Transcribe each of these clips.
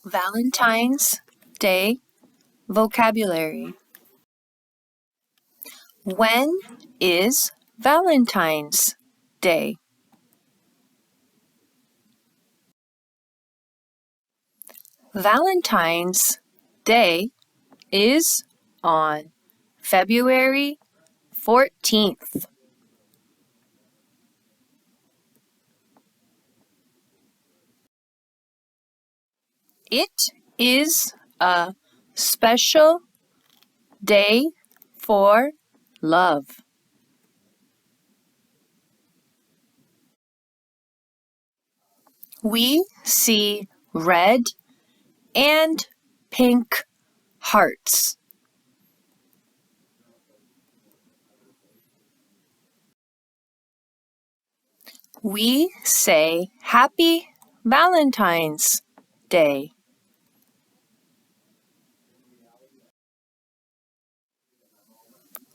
Valentine's Day vocabulary. When is Valentine's Day? Valentine's Day is on February 14th. It is a special day for love. We see red and pink hearts. We say Happy Valentine's Day.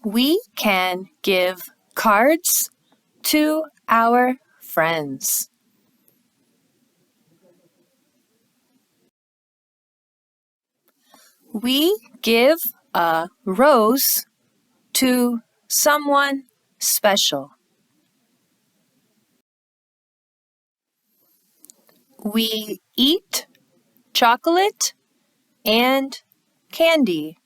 We can give cards to our friends. We give a rose to someone special. We eat chocolate and candy.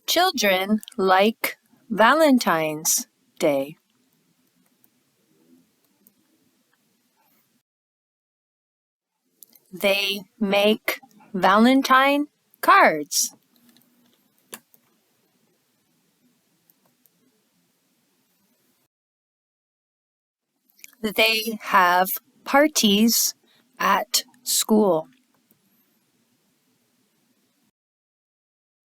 Children like Valentine's Day. They make Valentine cards. They have parties at school.